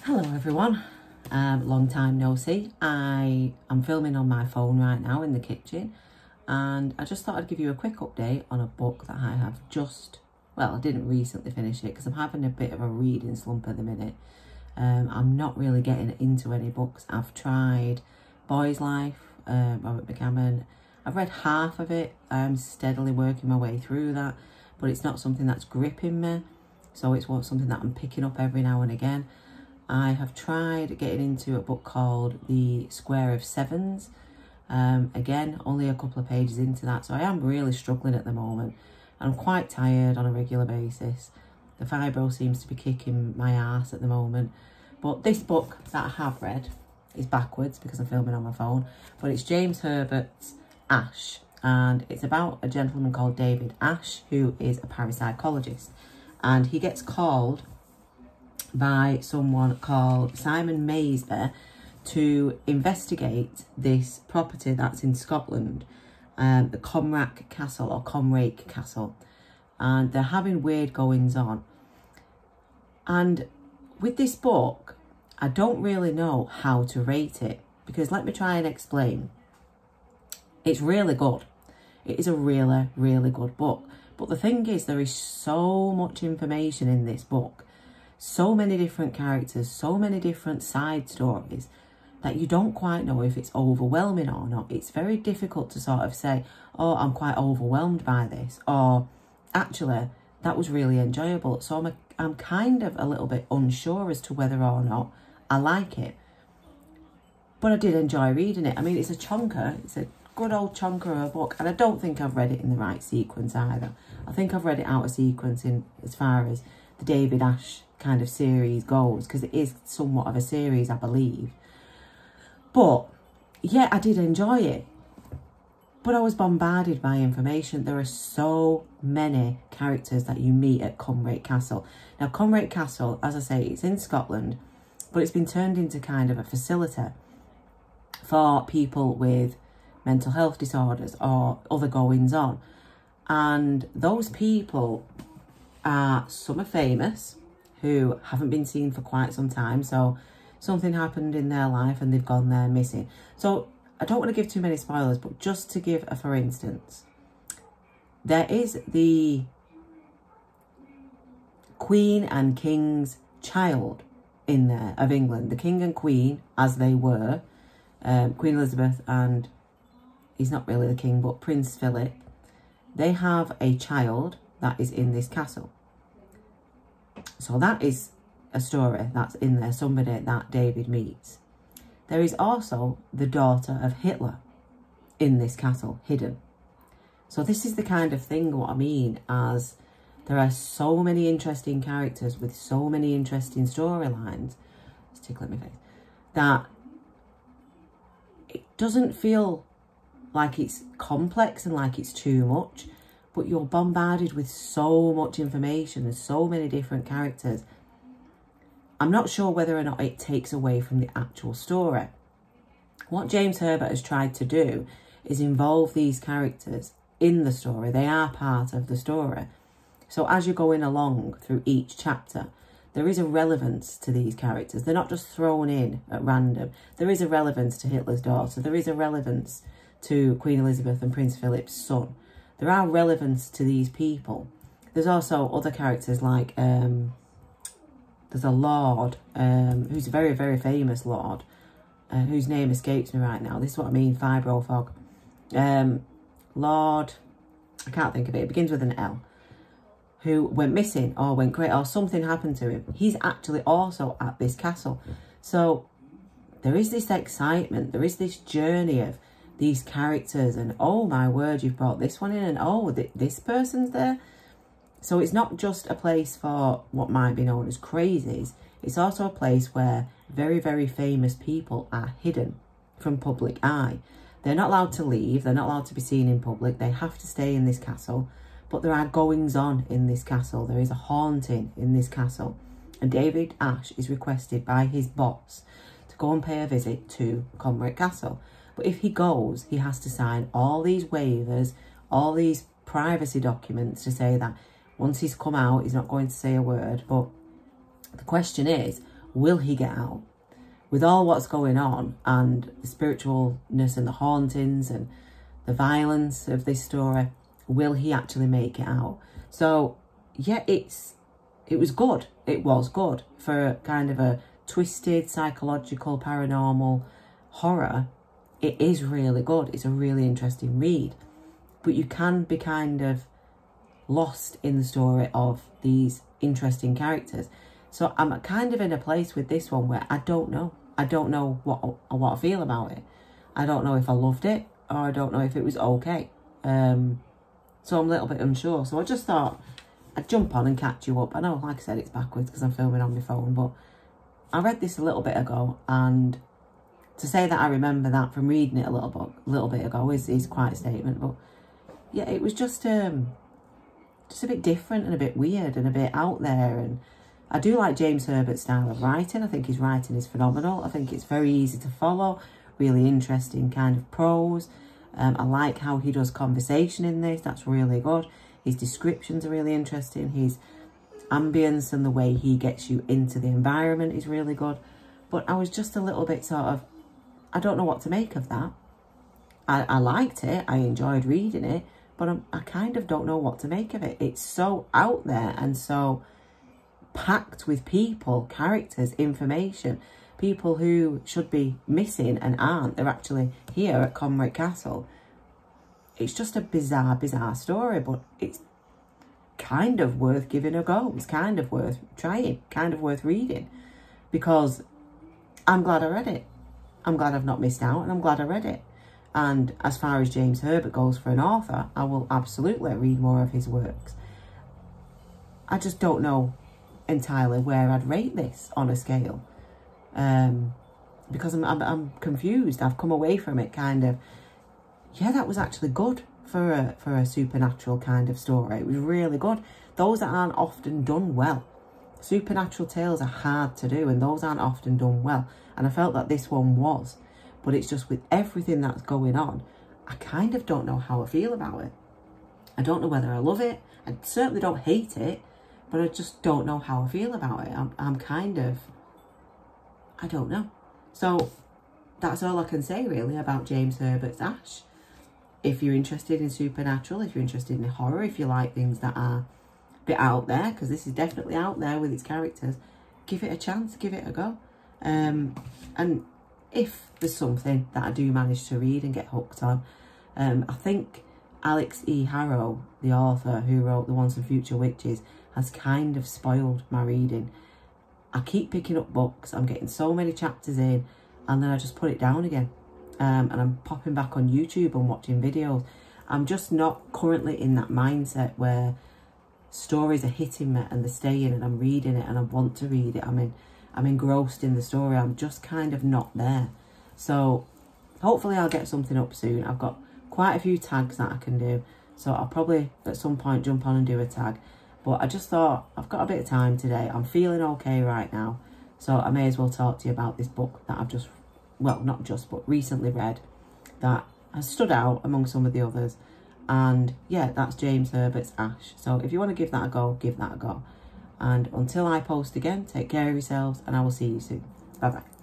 Hello everyone, long time no see. I am filming on my phone right now in the kitchen, and I just thought I'd give you a quick update on a book that I have I didn't recently finish it because I'm having a bit of a reading slump at the minute. I'm not really getting into any books. I've tried Boy's Life, Robert McCammon. I've read half of it. I'm steadily working my way through that, but it's not something that's gripping me. So it's something that I'm picking up every now and again. I have tried getting into a book called The Square of Sevens. Again, only a couple of pages into that, so I am really struggling at the moment. I'm quite tired on a regular basis. The fibro seems to be kicking my ass at the moment. But this book that I have read is backwards because I'm filming on my phone. But it's James Herbert's Ash, and it's about a gentleman called David Ash, who is a parapsychologist. And he gets called by someone called Simon Mazer to investigate this property that's in Scotland, the Comrake Castle, and they're having weird goings on. And with this book, I don't really know how to rate it, because let me try and explain. It's really good. It is a really, really good book. But the thing is, there is so much information in this book. So many different characters, so many different side stories that you don't quite know if it's overwhelming or not. It's very difficult to sort of say, oh, I'm quite overwhelmed by this, or actually, that was really enjoyable. So I'm kind of a little bit unsure as to whether or not I like it. But I did enjoy reading it. I mean, it's a chonker. It's a good old chonker of a book. And I don't think I've read it in the right sequence either. I think I've read it out of sequence in as far as the David Ash kind of series goes, because it is somewhat of a series, I believe. But yeah, I did enjoy it, but I was bombarded by information. There are so many characters that you meet at Comrake Castle. Now, Comrake Castle, as I say, it's in Scotland, but it's been turned into kind of a facility for people with mental health disorders or other goings on. And those people some are famous, who haven't been seen for quite some time. So something happened in their life and they've gone there missing. So I don't want to give too many spoilers, but just to give a for instance, there is the Queen and King's child in there of England. The King and Queen, as they were, Queen Elizabeth and, he's not really the King, but Prince Philip, they have a child that is in this castle. So that is a story that's in there, somebody that David meets. There is also the daughter of Hitler in this castle, hidden. So this is the kind of thing, what I mean, as there are so many interesting characters with so many interesting storylines, it's tickling my face, that it doesn't feel like it's complex and like it's too much, but you're bombarded with so much information and so many different characters. I'm not sure whether or not it takes away from the actual story. What James Herbert has tried to do is involve these characters in the story. They are part of the story. So as you're going along through each chapter, there is a relevance to these characters. They're not just thrown in at random. There is a relevance to Hitler's daughter. There is a relevance to Queen Elizabeth and Prince Philip's son. There are relevance to these people. There's also other characters like, there's a lord, who's a very, very famous lord, whose name escapes me right now. This is what I mean, fibro fog. Lord, I can't think of it. It begins with an L. Who went missing or went crazy or something happened to him. He's actually also at this castle. So there is this excitement. There is this journey of these characters, and oh my word, you've brought this one in, and oh, this person's there. So it's not just a place for what might be known as crazies. It's also a place where very, very famous people are hidden from public eye. They're not allowed to leave. They're not allowed to be seen in public. They have to stay in this castle. But there are goings on in this castle. There is a haunting in this castle. And David Ash is requested by his boss to go and pay a visit to Comrake Castle. But if he goes, he has to sign all these waivers, all these privacy documents to say that once he's come out, he's not going to say a word. But the question is, will he get out? With all what's going on and the spiritualness and the hauntings and the violence of this story, will he actually make it out? So yeah, it was good. It was good for kind of a twisted psychological paranormal horror. It is really good. It's a really interesting read, but you can be kind of lost in the story of these interesting characters. So I'm kind of in a place with this one where I don't know what I feel about it. I don't know if I loved it, or I don't know if it was okay. So I'm a little bit unsure. So I just thought I'd jump on and catch you up. I know, like I said, it's backwards because I'm filming on my phone, but I read this a little bit ago, and to say that I remember that from reading it a little bit ago is quite a statement. But yeah, it was just a bit different and a bit weird and a bit out there. And I do like James Herbert's style of writing. I think his writing is phenomenal. I think it's very easy to follow, really interesting kind of prose. I like how he does conversation in this. That's really good. His descriptions are really interesting. His ambience and the way he gets you into the environment is really good. But I was just a little bit sort of, I don't know what to make of that. I liked it. I enjoyed reading it. But I kind of don't know what to make of it. It's so out there and so packed with people, characters, information. People who should be missing and aren't. They're actually here at Comrick Castle. It's just a bizarre, bizarre story, but it's kind of worth giving a go. It's kind of worth trying, kind of worth reading, because I'm glad I read it. I'm glad I've not missed out, and I'm glad I read it. And as far as James Herbert goes for an author, I will absolutely read more of his works. I just don't know entirely where I'd rate this on a scale, because I'm confused. I've come away from it kind of, yeah, that was actually good for a supernatural kind of story. It was really good. Those that aren't often done well. Supernatural tales are hard to do, and those aren't often done well. And I felt that this one was. But it's just with everything that's going on, I kind of don't know how I feel about it. I don't know whether I love it. I certainly don't hate it, but I just don't know how I feel about it. I'm kind of, I don't know. So that's all I can say really about James Herbert's Ash. If you're interested in supernatural, if you're interested in horror, if you like things that are a bit out there, because this is definitely out there with its characters, give it a chance, give it a go. And if there's something that I do manage to read and get hooked on, I think Alex E. Harrow, the author who wrote The Once and Future Witches, has kind of spoiled my reading. I keep picking up books, I'm getting so many chapters in, and then I just put it down again. And I'm popping back on YouTube and watching videos. I'm just not currently in that mindset where stories are hitting me and they're staying and I'm reading it and I want to read it. I'm engrossed in the story. I'm just kind of not there. So hopefully I'll get something up soon. I've got quite a few tags that I can do. So I'll probably at some point jump on and do a tag. But I just thought I've got a bit of time today. I'm feeling okay right now. So I may as well talk to you about this book that I've just, well, not just, but recently read, that has stood out among some of the others. And yeah, that's James Herbert's Ash. So if you want to give that a go, give that a go. And until I post again, take care of yourselves, and I will see you soon. Bye bye.